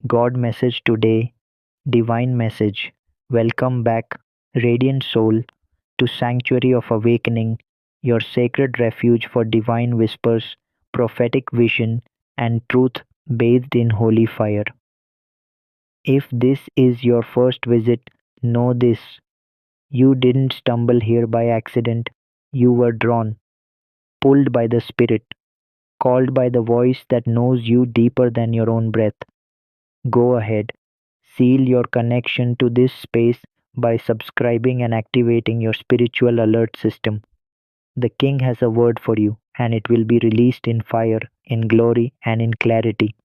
God message today, divine message. Welcome back, radiant soul, to Sanctuary of Awakening, your sacred refuge for divine whispers, prophetic vision, and truth bathed in holy fire. If this is your first visit, know this: you didn't stumble here by accident. You were drawn, pulled by the Spirit, called by the voice that knows you deeper than your own breath. Go ahead, seal your connection to this space by subscribing and activating your spiritual alert system. The King has a word for you, and it will be released in fire, in glory, and in clarity.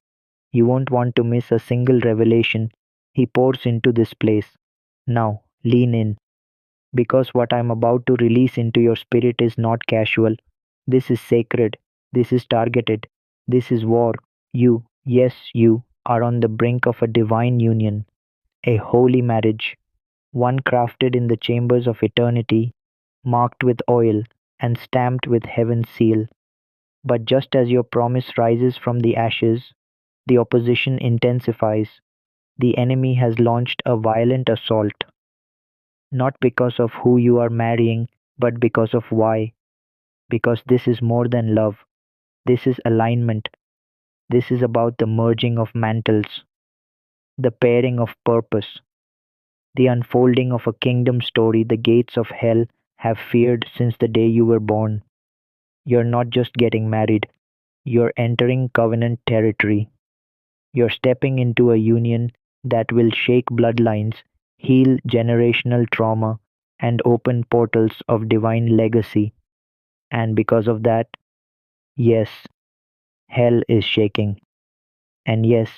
You won't want to miss a single revelation He pours into this place. Now, lean in, because what I'm about to release into your spirit is not casual. This is sacred. This is targeted. This is war. You, yes, you, are on the brink of a divine union, a holy marriage, one crafted in the chambers of eternity, marked with oil and stamped with heaven's seal. But just as your promise rises from the ashes, the opposition intensifies. The enemy has launched a violent assault, not because of who you are marrying, but because of why. Because this is more than love. This is alignment. This is about the merging of mantles, the pairing of purpose, the unfolding of a kingdom story the gates of hell have feared since the day you were born. You're not just getting married, you're entering covenant territory. You're stepping into a union that will shake bloodlines, heal generational trauma, and open portals of divine legacy. And because of that, yes, hell is shaking. And yes,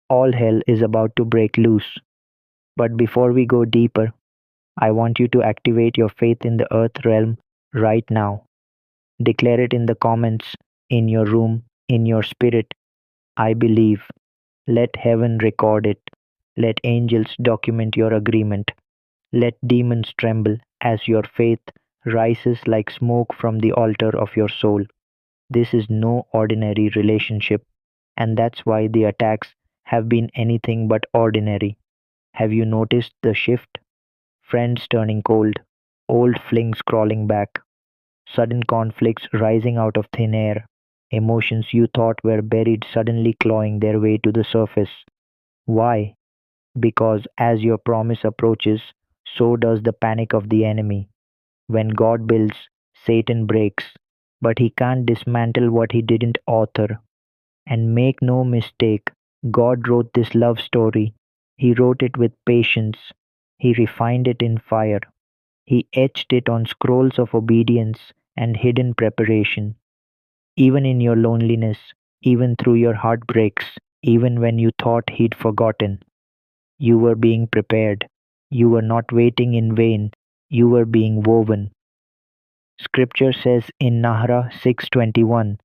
all hell is about to break loose. But before we go deeper, I want you to activate your faith in the earth realm right now. Declare it in the comments, in your room, in your spirit. I believe. Let heaven record it. Let angels document your agreement. Let demons tremble as your faith rises like smoke from the altar of your soul. This is no ordinary relationship, and that's why the attacks have been anything but ordinary. Have you noticed the shift? Friends turning cold, old flings crawling back, sudden conflicts rising out of thin air, emotions you thought were buried suddenly clawing their way to the surface. Why? Because as your promise approaches, so does the panic of the enemy. When God builds, Satan breaks, but he can't dismantle what he didn't author. And make no mistake, God wrote this love story. He wrote it with patience. He refined it in fire. He etched it on scrolls of obedience and hidden preparation. Even in your loneliness, even through your heartbreaks, even when you thought he'd forgotten, you were being prepared. You were not waiting in vain. You were being woven. Scripture says in Nahra 6:21,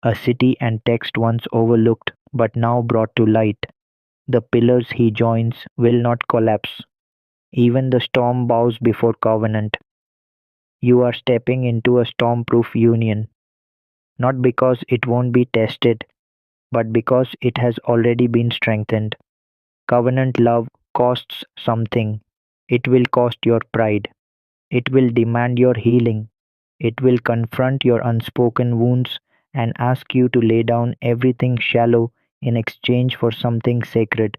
a city and text once overlooked but now brought to light. The pillars he joins will not collapse. Even the storm bows before covenant. You are stepping into a storm-proof union, not because it won't be tested, but because it has already been strengthened. Covenant love costs something. It will cost your pride. It will demand your healing. It will confront your unspoken wounds and ask you to lay down everything shallow in exchange for something sacred.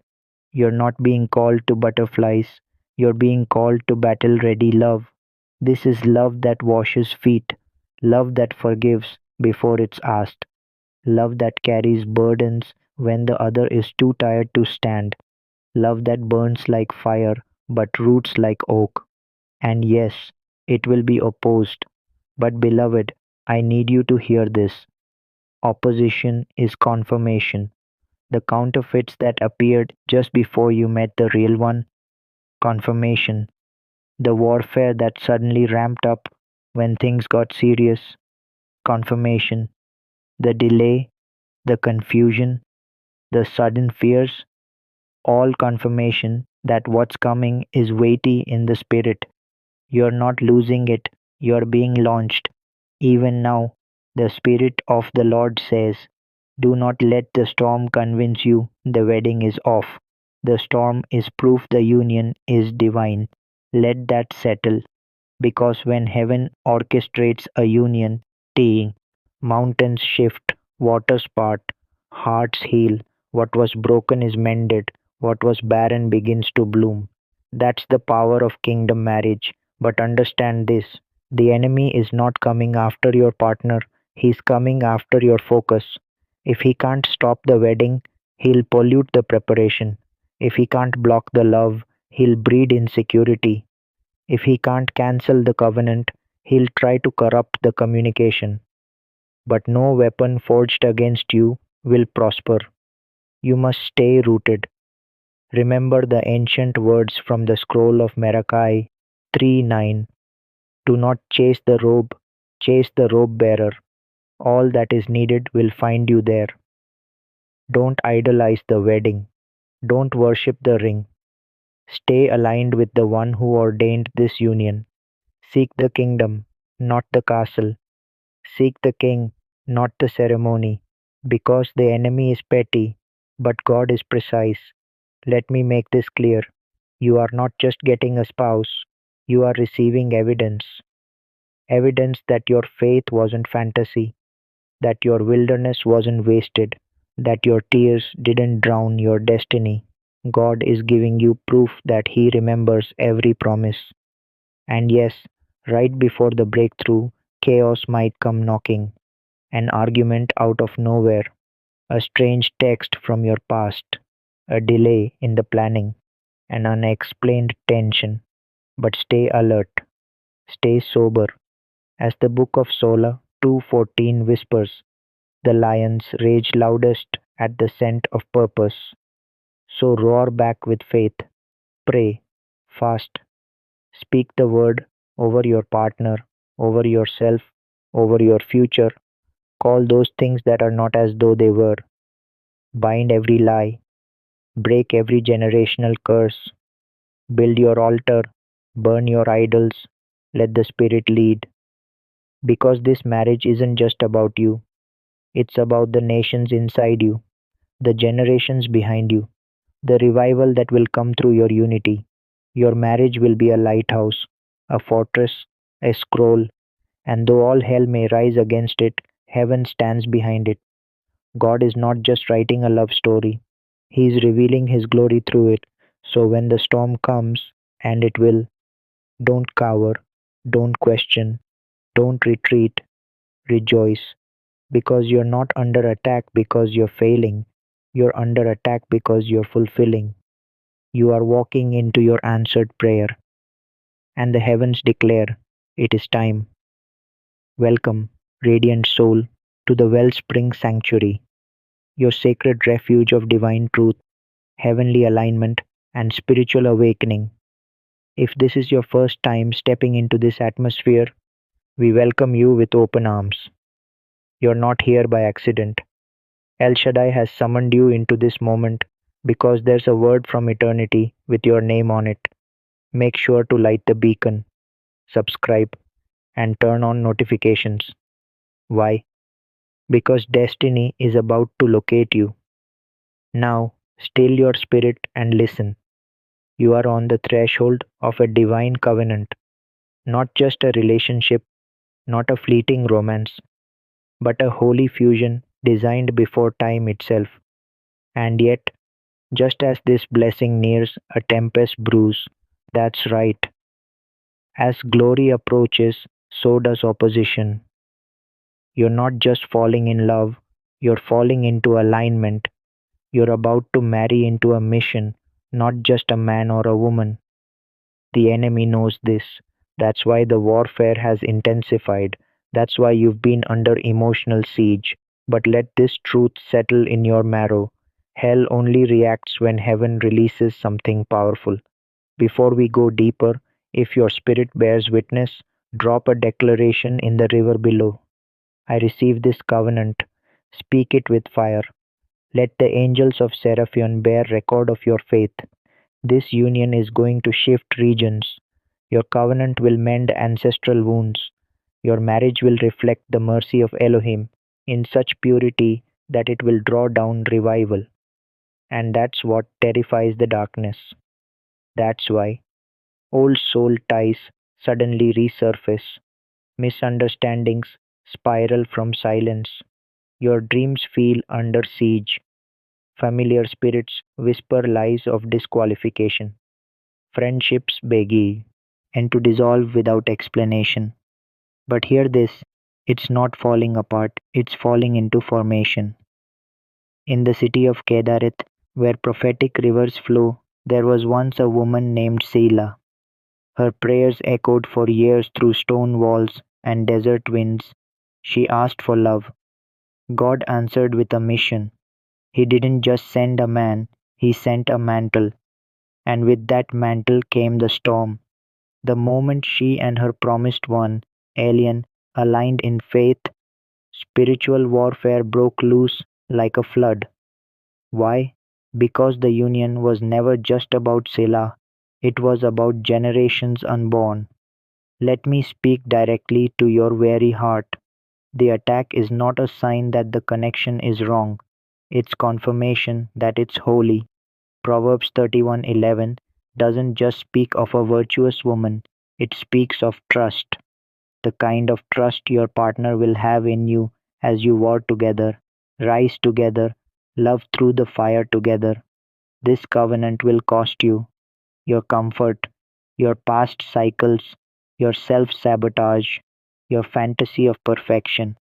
You're not being called to butterflies. You're being called to battle ready love. This is love that washes feet, love that forgives before it's asked, love that carries burdens when the other is too tired to stand, love that burns like fire but roots like oak. And yes, it will be opposed. But beloved, I need you to hear this. Opposition is confirmation. The counterfeits that appeared just before you met the real one, confirmation. The warfare that suddenly ramped up when things got serious, confirmation. The delay, the confusion, the sudden fears, all confirmation that what's coming is weighty in the spirit. You're not losing it, you're being launched. Even now, the Spirit of the Lord says, Do not let the storm convince you the wedding is off. The storm is proof the union is divine. Let that settle, because when heaven orchestrates a union, teeing, mountains shift, waters part, hearts heal, what was broken is mended, what was barren begins to bloom. That's the power of kingdom marriage. But understand this, the enemy is not coming after your partner, he's coming after your focus. If he can't stop the wedding, he'll pollute the preparation. If he can't block the love, he'll breed insecurity. If he can't cancel the covenant, he'll try to corrupt the communication. But no weapon forged against you will prosper. You must stay rooted. Remember the ancient words from the scroll of Malachi 3:9. Do not chase the robe bearer. All that is needed will find you there. Don't idolize the wedding. Don't worship the ring. Stay aligned with the one who ordained this union. Seek the kingdom, not the castle. Seek the king, not the ceremony, because the enemy is petty, but God is precise. Let me make this clear. You are not just getting a spouse, you are receiving evidence. Evidence that your faith wasn't fantasy, that your wilderness wasn't wasted, that your tears didn't drown your destiny. God is giving you proof that He remembers every promise. And yes, right before the breakthrough, chaos might come knocking. An argument out of nowhere, a strange text from your past, a delay in the planning, an unexplained tension. But stay alert, stay sober. As the book of Sola 2:14 whispers, the lions rage loudest at the scent of purpose. So roar back with faith, pray, fast, speak the word over your partner, over yourself, over your future. Call those things that are not as though they were. Bind every lie, break every generational curse, build your altar, burn your idols, let the Spirit lead. Because this marriage isn't just about you, it's about the nations inside you, the generations behind you, the revival that will come through your unity. Your marriage will be a lighthouse, a fortress, a scroll, and though all hell may rise against it, heaven stands behind it. God is not just writing a love story, He is revealing His glory through it. So when the storm comes, and it will, don't cower, don't question, don't retreat, rejoice. Because you're not under attack because you're failing, you're under attack because you're fulfilling. You are walking into your answered prayer, and the heavens declare, it is time. Welcome, radiant soul, to the wellspring sanctuary, your sacred refuge of divine truth, heavenly alignment, and spiritual awakening. If this is your first time stepping into this atmosphere, we welcome you with open arms. You're not here by accident. El Shaddai has summoned you into this moment because there's a word from eternity with your name on it. Make sure to light the beacon, subscribe, and turn on notifications. Why? Because destiny is about to locate you. Now, still your spirit and listen. You are on the threshold of a divine covenant, not just a relationship, not a fleeting romance, but a holy fusion designed before time itself. And yet, just as this blessing nears, a tempest brews. That's right. As glory approaches, so does opposition. You're not just falling in love, you're falling into alignment. You're about to marry into a mission, not just a man or a woman. The enemy knows this. That's why the warfare has intensified. That's why you've been under emotional siege. But let this truth settle in your marrow. Hell only reacts when heaven releases something powerful. Before we go deeper, if your spirit bears witness, drop a declaration in the river below. I receive this covenant. Speak it with fire. Let the angels of Seraphon bear record of your faith. This union is going to shift regions. Your covenant will mend ancestral wounds. Your marriage will reflect the mercy of Elohim in such purity that it will draw down revival. And that's what terrifies the darkness. That's why old soul ties suddenly resurface, misunderstandings spiral from silence, your dreams feel under siege, familiar spirits whisper lies of disqualification, friendships beggy, and to dissolve without explanation. But hear this, it's not falling apart, it's falling into formation. In the city of Kedarit, where prophetic rivers flow, there was once a woman named Seela. Her prayers echoed for years through stone walls and desert winds. She asked for love. God answered with a mission. He didn't just send a man, he sent a mantle. And with that mantle came the storm. The moment she and her promised one, alien, aligned in faith, spiritual warfare broke loose like a flood. Why? Because the union was never just about Selah, it was about generations unborn. Let me speak directly to your weary heart. The attack is not a sign that the connection is wrong, it's confirmation that it's holy. Proverbs 31:11 doesn't just speak of a virtuous woman, it speaks of trust, the kind of trust your partner will have in you as you war together, rise together, love through the fire together. This covenant will cost you your comfort, your past cycles, your self sabotage, your fantasy of perfection.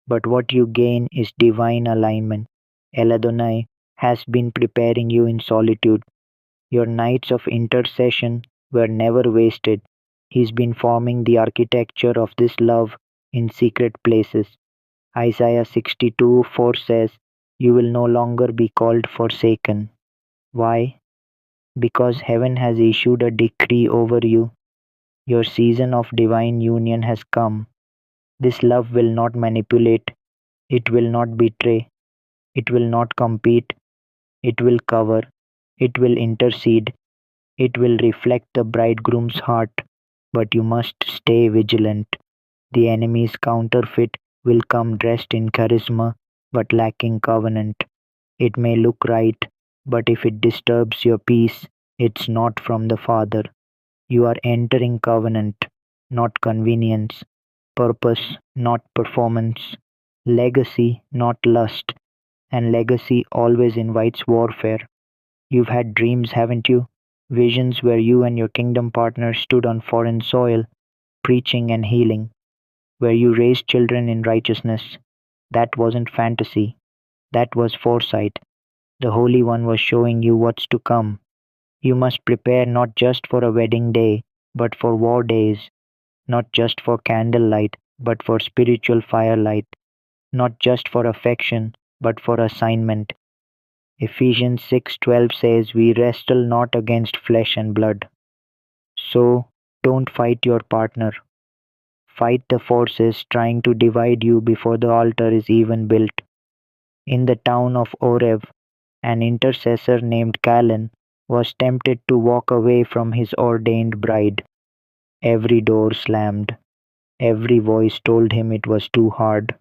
But what you gain is divine alignment. El Adonai has been preparing you in solitude. Your nights of intercession were never wasted. He's been forming the architecture of this love in secret places. Isaiah 62:4 says, "You will no longer be called forsaken." Why? Because heaven has issued a decree over you. Your season of divine union has come. This love will not manipulate, it will not betray, it will not compete, it will cover, it will intercede, it will reflect the bridegroom's heart. But you must stay vigilant. The enemy's counterfeit will come dressed in charisma but lacking covenant. It may look right, but if it disturbs your peace, it's not from the Father. You are entering covenant, not convenience, purpose, not performance, legacy, not lust, and legacy always invites warfare. You've had dreams, haven't you? Visions where you and your kingdom partner stood on foreign soil, preaching and healing, where you raised children in righteousness. That wasn't fantasy, that was foresight. The Holy One was showing you what's to come. You must prepare not just for a wedding day, but for war days, not just for candlelight, but for spiritual firelight, not just for affection, but for assignment. Ephesians 6:12 says, "We wrestle not against flesh and blood." So, don't fight your partner. Fight the forces trying to divide you before the altar is even built. In the town of Oreb, an intercessor named Callan was tempted to walk away from his ordained bride. Every door slammed. Every voice told him it was too hard.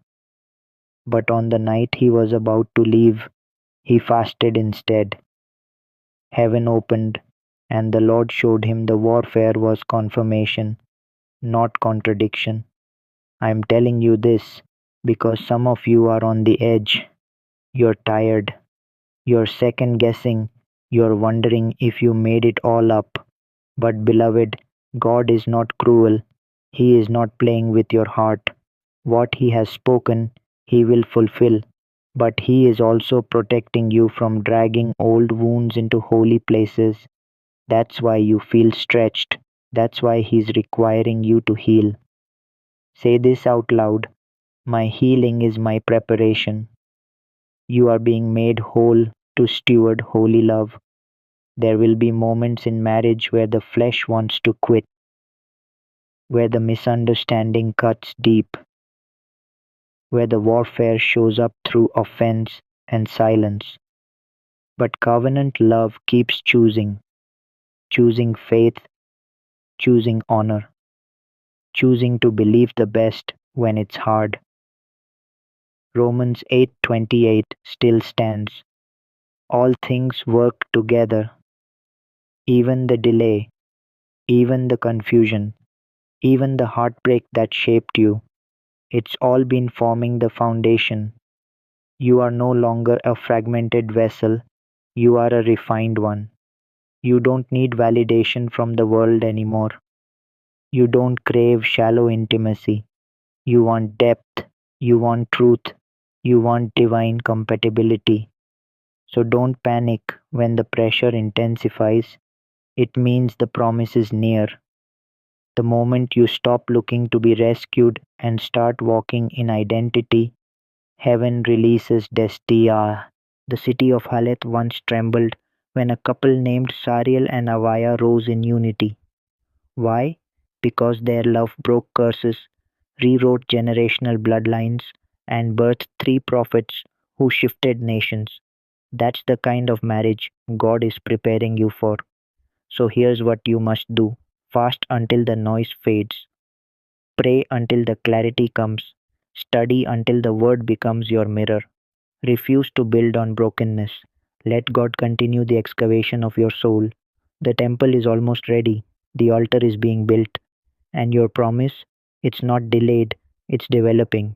But on the night he was about to leave, he fasted instead. Heaven opened, and the Lord showed him the warfare was confirmation, not contradiction. I am telling you this because some of you are on the edge. You're tired. You're second guessing. You're wondering if you made it all up. But, beloved, God is not cruel. He is not playing with your heart. What He has spoken, He will fulfill. But He is also protecting you from dragging old wounds into holy places. That's why you feel stretched. That's why He's requiring you to heal. Say this out loud: "My healing is my preparation." You are being made whole to steward holy love. There will be moments in marriage where the flesh wants to quit, where the misunderstanding cuts deep, where the warfare shows up through offense and silence. But covenant love keeps choosing faith, choosing honor, choosing to believe the best when it's hard. Romans 8:28 still stands. All things work together, even the delay, even the confusion, even the heartbreak that shaped you. It's all been forming the foundation. You are no longer a fragmented vessel, you are a refined one. You don't need validation from the world anymore. You don't crave shallow intimacy. You want depth, you want truth, you want divine compatibility. So don't panic when the pressure intensifies. It means the promise is near. The moment you stop looking to be rescued and start walking in identity, heaven releases Destia. The city of Haleth once trembled when a couple named Sariel and Avaya rose in unity. Why? Because their love broke curses, rewrote generational bloodlines, and birthed three prophets who shifted nations. That's the kind of marriage God is preparing you for. So here's what you must do: fast until the noise fades, pray until the clarity comes, study until the word becomes your mirror. Refuse to build on brokenness. Let God continue the excavation of your soul. The temple is almost ready, the altar is being built, and your promise, it's not delayed, it's developing.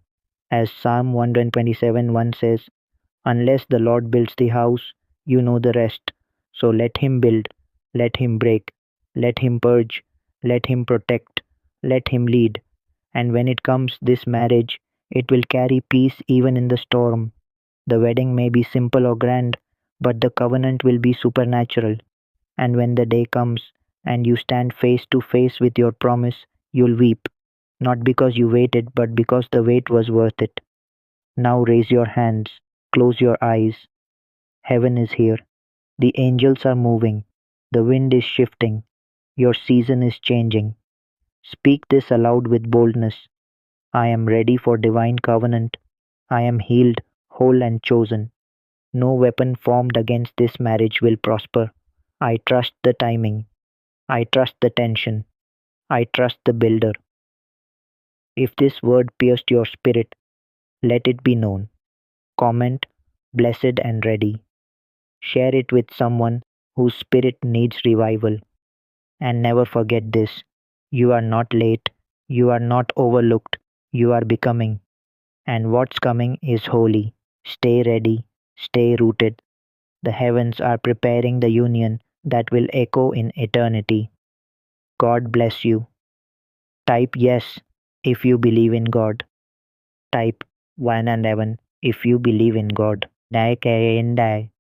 As Psalm 127:1 says, unless the Lord builds the house, you know the rest. So let Him build, let Him break, let Him purge, let Him protect, let Him lead. And when it comes, this marriage, it will carry peace even in the storm. The wedding may be simple or grand, but the covenant will be supernatural. And when the day comes and you stand face to face with your promise, you'll weep, not because you waited, but because the wait was worth it. Now raise your hands, close your eyes. Heaven is here. The angels are moving. The wind is shifting. Your season is changing. Speak this aloud with boldness. I am ready for divine covenant. I am healed, whole, and chosen. No weapon formed against this marriage will prosper. I trust the timing. I trust the tension. I trust the builder. If this word pierced your spirit, let it be known. Comment, blessed and ready. Share it with someone whose spirit needs revival. And never forget this: you are not late, you are not overlooked, you are becoming. And what's coming is holy. Stay ready, stay rooted. The heavens are preparing the union that will echo in eternity. God bless you. Type yes if you believe in God. Type 1 and 11 if you believe in God. Dai Kayendai.